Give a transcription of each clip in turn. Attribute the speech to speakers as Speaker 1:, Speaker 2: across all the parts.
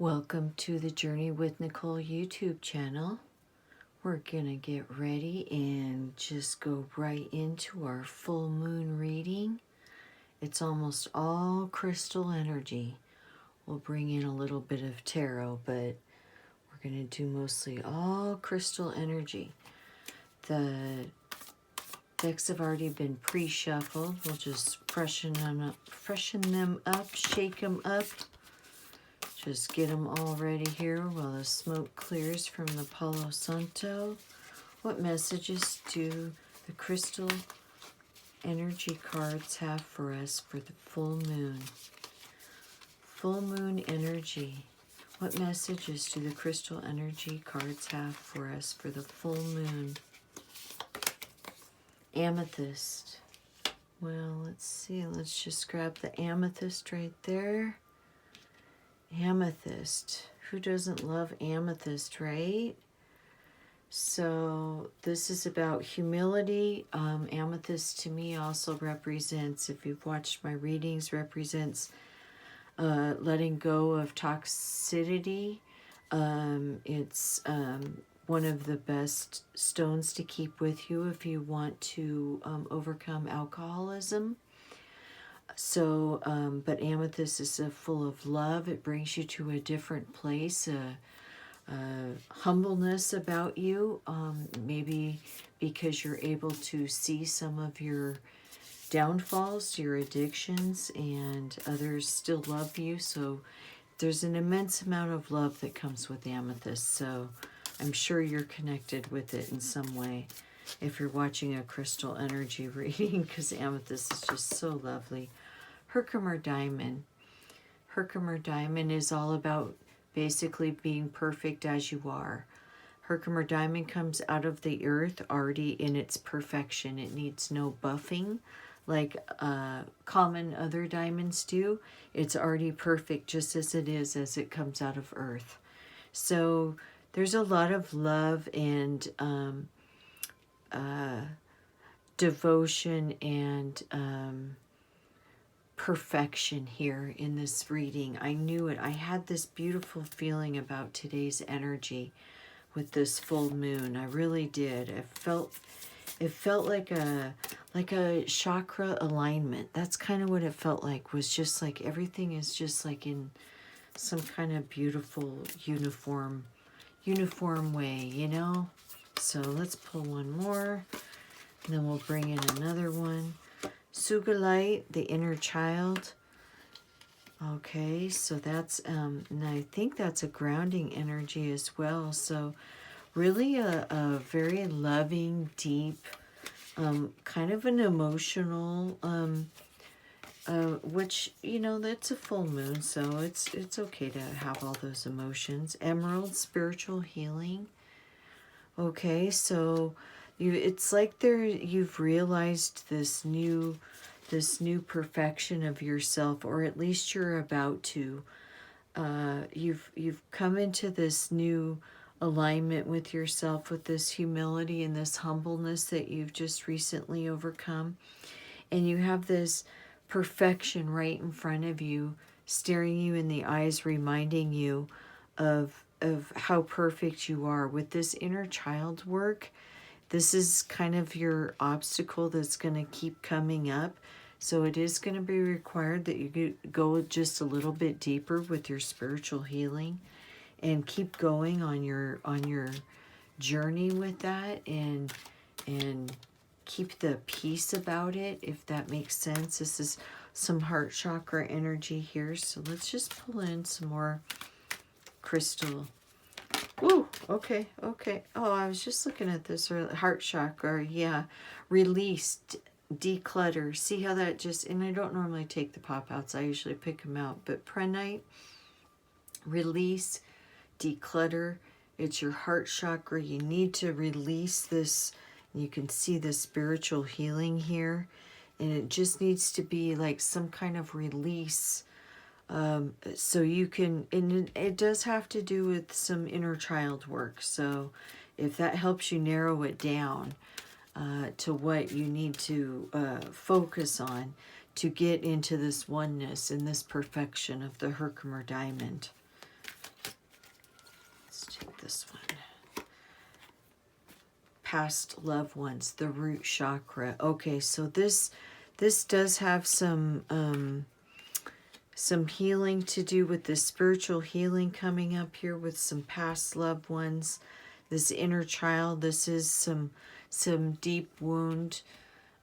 Speaker 1: Welcome to the Journey with Nicole YouTube channel. We're gonna get ready and just go right into our full moon reading. It's almost all crystal energy. We'll bring in a little bit of tarot, but we're gonna do mostly all crystal energy. The decks have already been pre-shuffled. We'll just freshen them up, shake them up. Just get them all ready here while the smoke clears from the Palo Santo. What messages do the crystal energy cards have for us for the full moon? Full moon energy. What messages do the crystal energy cards have for us for the full moon? Amethyst. Well, let's see. Let's just grab the amethyst right there. Amethyst. Who doesn't love amethyst, right? So this is about humility. Amethyst to me also represents, if you've watched my readings, represents letting go of toxicity. It's one of the best stones to keep with you if you want to overcome alcoholism. So, but amethyst is full of love. It brings you to a different place, humbleness about you, maybe because you're able to see some of your downfalls, your addictions, and others still love you. So there's an immense amount of love that comes with amethyst. So I'm sure you're connected with it in some way if you're watching a crystal energy reading, because amethyst is just so lovely. Herkimer diamond. Herkimer diamond is all about basically being perfect as you are. Herkimer diamond comes out of the earth already in its perfection. It needs no buffing like common other diamonds do. It's already perfect just as it is as it comes out of earth. So there's a lot of love and devotion and perfection here in this reading. I knew it. I had this beautiful feeling about today's energy with this full moon. I really did. It felt like a chakra alignment. That's kind of what it felt like. Was just like everything is just like in some kind of beautiful uniform way, you know? So let's pull one more, and then we'll bring in another one. Sugalite, the inner child. Okay, so that's, and I think that's a grounding energy as well. So really a very loving, deep, kind of an emotional, which, you know, that's a full moon, so it's okay to have all those emotions. Emerald, spiritual healing. Okay, so it's like you've realized this new perfection of yourself, or at least you're about to. You've come into this new alignment with yourself, with this humility and this humbleness that you've just recently overcome, and you have this perfection right in front of you, staring you in the eyes, reminding you of how perfect you are. With this inner child work, this is kind of your obstacle that's going to keep coming up. So it is going to be required that you go just a little bit deeper with your spiritual healing and keep going on your journey with that, and keep the peace about it, if that makes sense. This is some heart chakra energy here. So let's just pull in some more crystal. Ooh, okay. Oh, I was just looking at this heart chakra. Yeah, release, declutter. See how that just, and I don't normally take the pop outs. I usually pick them out. But prenite, release, declutter. It's your heart chakra. You need to release this. You can see the spiritual healing here. And it just needs to be like some kind of release. So you can, and it does have to do with some inner child work. So if that helps you narrow it down to what you need to focus on to get into this oneness and this perfection of the Herkimer diamond. this one. Past loved ones, the root chakra. Okay, so this does have some healing to do with the spiritual healing coming up here with some past loved ones, this inner child. This is some deep wound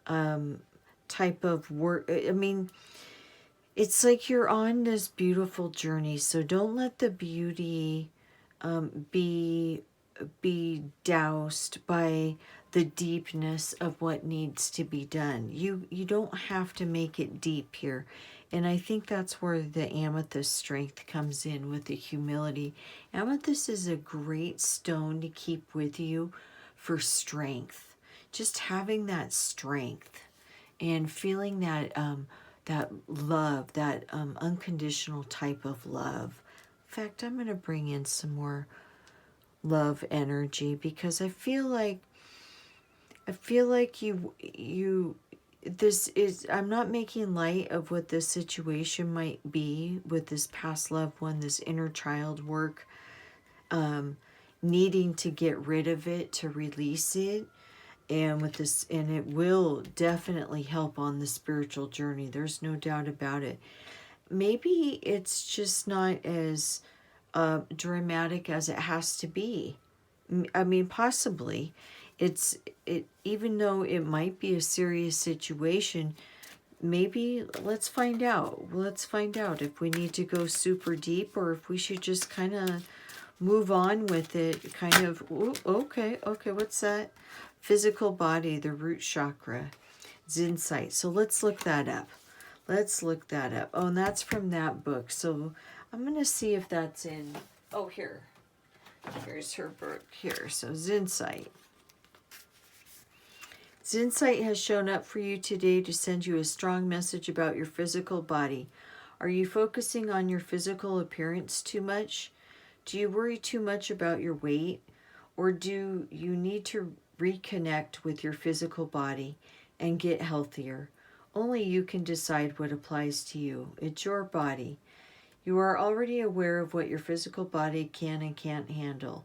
Speaker 1: type of work. I mean, it's like you're on this beautiful journey, so don't let the beauty be doused by the deepness of what needs to be done. You don't have to make it deep here. And I think that's where the amethyst strength comes in, with the humility. Amethyst is a great stone to keep with you for strength. Just having that strength and feeling that that love, that unconditional type of love. In fact, I'm going to bring in some more love energy, because I feel like you this is, I'm not making light of what this situation might be with this past loved one, this inner child work, needing to get rid of it, to release it. And with this, and it will definitely help on the spiritual journey. There's no doubt about it. Maybe it's just not as dramatic as it has to be. I mean, possibly. Even though it might be a serious situation, maybe let's find out. Let's find out if we need to go super deep, or if we should just kind of move on with it. Kind of, ooh, okay, what's that? Physical body, the root chakra. It's insight. So let's look that up. Let's look that up. Oh, and that's from that book. So I'm going to see if that's in, oh, here. Here's her book here. So Zinsight. Zinsight has shown up for you today to send you a strong message about your physical body. Are you focusing on your physical appearance too much? Do you worry too much about your weight? Or do you need to reconnect with your physical body and get healthier? Only you can decide what applies to you. It's your body. You are already aware of what your physical body can and can't handle.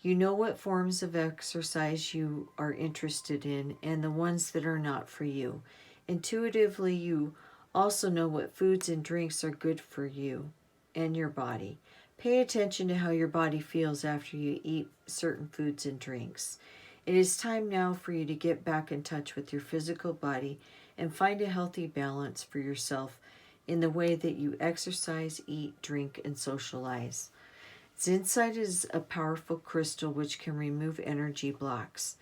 Speaker 1: You know what forms of exercise you are interested in and the ones that are not for you. Intuitively, you also know what foods and drinks are good for you and your body. Pay attention to how your body feels after you eat certain foods and drinks. It is time now for you to get back in touch with your physical body and find a healthy balance for yourself in the way that you exercise, eat, drink, and socialize. Zincite is a powerful crystal which can remove energy blocks.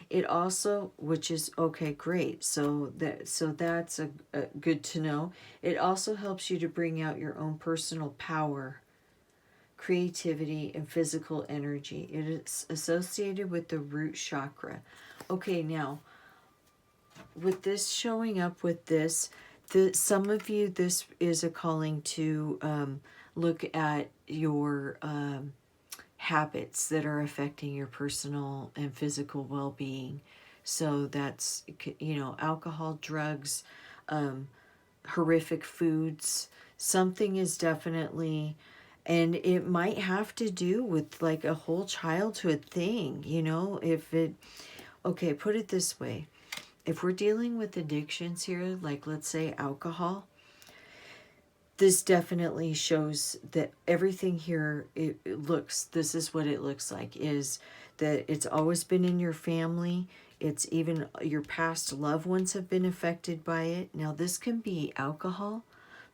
Speaker 1: It also, which is okay, great. So that's a good to know. It also helps you to bring out your own personal power, creativity, and physical energy. It is associated with the root chakra. Okay, now with this showing up with this, some of you, this is a calling to look at your habits that are affecting your personal and physical well-being. So that's, alcohol, drugs, horrific foods. Something is definitely, and it might have to do with like a whole childhood thing, okay, put it this way. If we're dealing with addictions here, like let's say alcohol, this definitely shows that everything here, this is what it looks like, is that it's always been in your family. It's even your past loved ones have been affected by it. Now, this can be alcohol.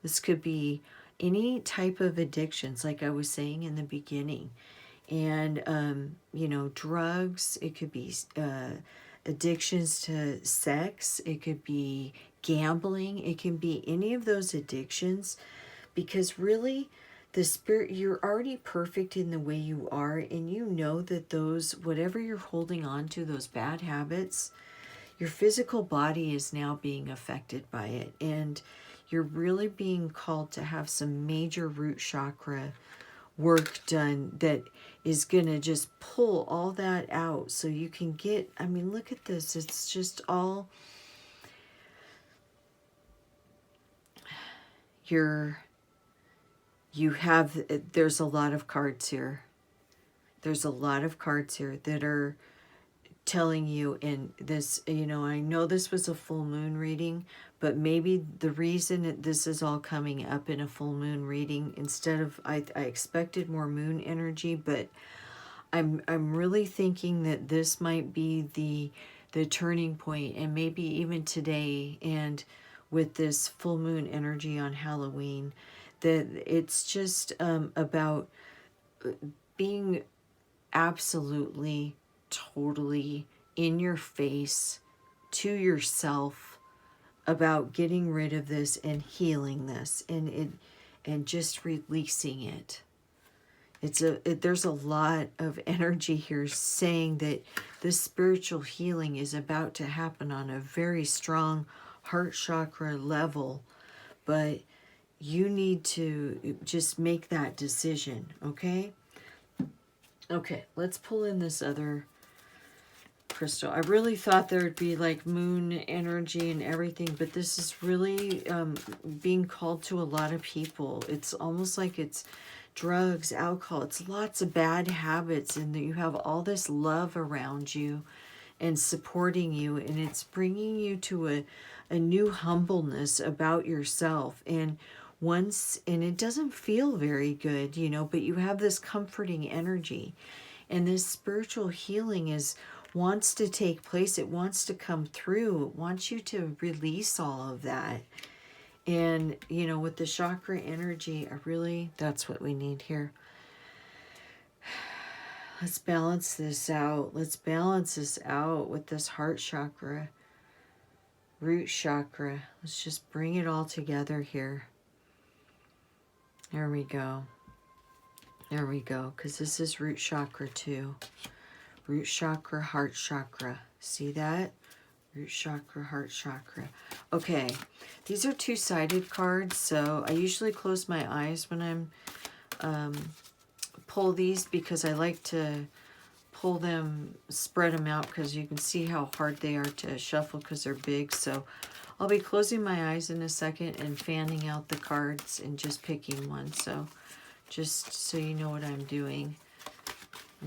Speaker 1: This could be any type of addictions, like I was saying in the beginning. And, drugs, it could be addictions to sex, it could be gambling, it can be any of those addictions, because really the spirit, you're already perfect in the way you are, and you know that those, whatever you're holding on to, those bad habits, your physical body is now being affected by it, and you're really being called to have some major root chakra work done that is going to just pull all that out so you can get, look at this. It's just all there's a lot of cards here. There's a lot of cards here that are telling you, and this, you know, I know this was a full moon reading, but maybe the reason that this is all coming up in a full moon reading, instead of, I expected more moon energy, but I'm really thinking that this might be the turning point, and maybe even today, and with this full moon energy on Halloween, that it's just about being absolutely, totally in your face to yourself about getting rid of this and healing this, and just releasing it. There's a lot of energy here saying that this spiritual healing is about to happen on a very strong heart chakra level, but you need to just make that decision, okay? Okay, let's pull in this other crystal. I really thought there would be like moon energy and everything, but this is really being called to a lot of people. It's almost like it's drugs, alcohol. It's lots of bad habits, and you have all this love around you and supporting you, and it's bringing you to a new humbleness about yourself. And it doesn't feel very good, you know, but you have this comforting energy, and this spiritual healing wants to take place. It wants to come through. It wants you to release all of that. And, you know, with the chakra energy, that's what we need here. Let's balance this out. Let's balance this out with this heart chakra, root chakra. Let's just bring it all together here. There we go. There we go. Because this is root chakra too. Root chakra, heart chakra. See that? Root chakra, heart chakra. Okay, these are two-sided cards, so I usually close my eyes when I'm pull these, because I like to pull them, spread them out, because you can see how hard they are to shuffle because they're big. So I'll be closing my eyes in a second and fanning out the cards and just picking one. So just so you know what I'm doing.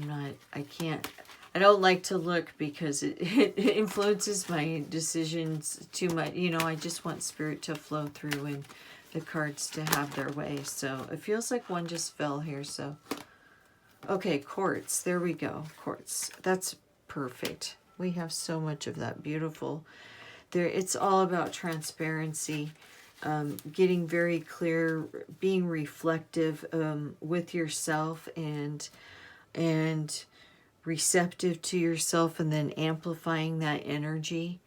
Speaker 1: I don't like to look because it influences my decisions too much. You know, I just want spirit to flow through and the cards to have their way. So it feels like one just fell here. So, okay, quartz. There we go. Quartz. That's perfect. We have so much of that. Beautiful. It's all about transparency, getting very clear, being reflective with yourself, and receptive to yourself, and then amplifying that energy,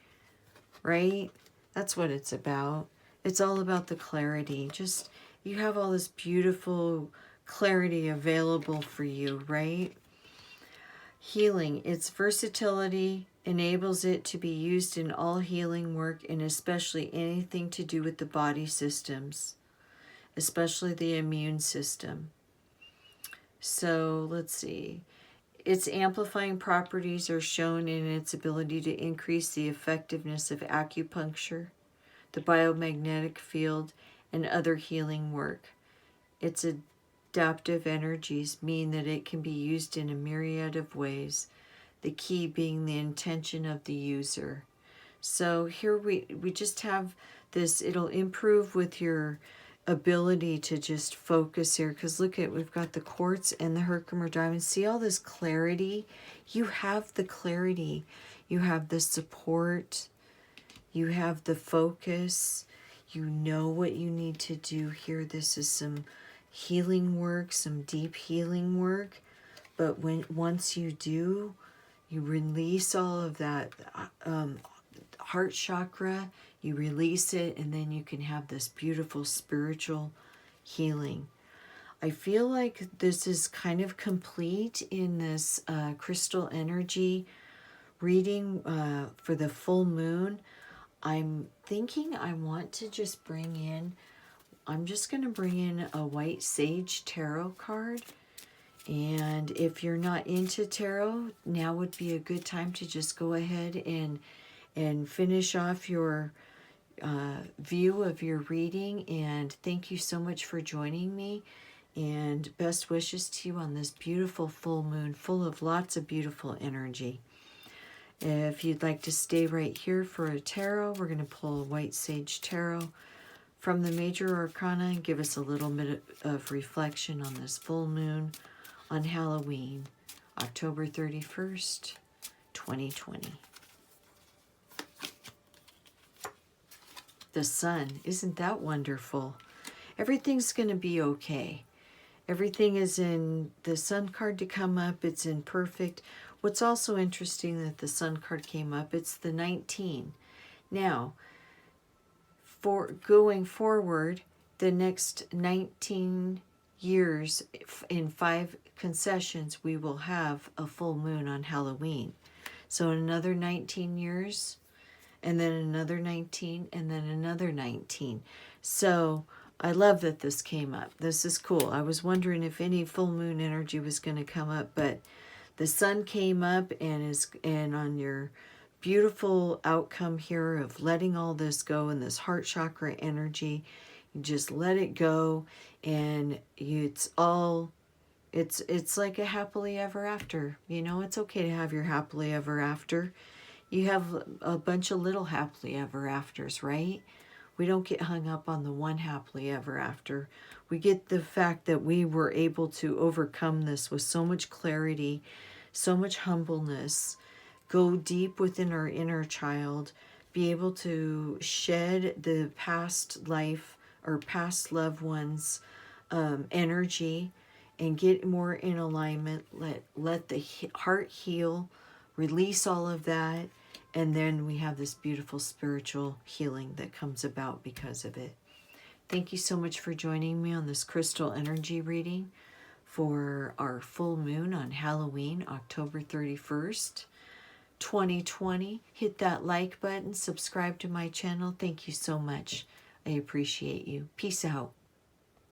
Speaker 1: right? That's what it's about. It's all about the clarity. Just, you have all this beautiful clarity available for you, right? Healing, its versatility enables it to be used in all healing work, and especially anything to do with the body systems, especially the immune system. So let's see. Its amplifying properties are shown in its ability to increase the effectiveness of acupuncture, the biomagnetic field, and other healing work. Its adaptive energies mean that it can be used in a myriad of ways, the key being the intention of the user. So here we just have this. It'll improve with your ability to just focus here, because look at, we've got the quartz and the Herkimer diamond. See all this clarity? You have the clarity, you have the support, you have the focus, you know what you need to do here. This is some healing work, some deep healing work, but once you do, you release all of that heart chakra, you release it, and then you can have this beautiful spiritual healing. I feel like this is kind of complete in this crystal energy reading for the full moon. I'm thinking I want to just bring in, I'm just going to bring in a white sage tarot card. And if you're not into tarot, now would be a good time to just go ahead and finish off your view of your reading. And thank you so much for joining me. And best wishes to you on this beautiful full moon, full of lots of beautiful energy. If you'd like to stay right here for a tarot, we're going to pull a White Sage Tarot from the Major Arcana and give us a little bit of reflection on this full moon on Halloween, October 31st, 2020. The sun, isn't that wonderful? Everything's going to be okay. Everything is in the sun card to come up. It's in perfect. What's also interesting that the sun card came up, it's the 19. Now, for going forward, the next 19 years, in 5 concessions, we will have a full moon on Halloween. So in another 19 years, and then another 19, and then another 19. So I love that this came up. This is cool. I was wondering if any full moon energy was going to come up, but the sun came up and on your beautiful outcome here of letting all this go and this heart chakra energy, you just let it go, and it's like a happily ever after. You know, it's okay to have your happily ever after. You have a bunch of little happily ever afters, right? We don't get hung up on the one happily ever after. We get the fact that we were able to overcome this with so much clarity, so much humbleness, go deep within our inner child, be able to shed the past life or past loved ones' energy and get more in alignment. Let the heart heal, release all of that, and then we have this beautiful spiritual healing that comes about because of it. Thank you so much for joining me on this crystal energy reading for our full moon on Halloween, October 31st, 2020. Hit that like button, subscribe to my channel. Thank you so much. I appreciate you. Peace out.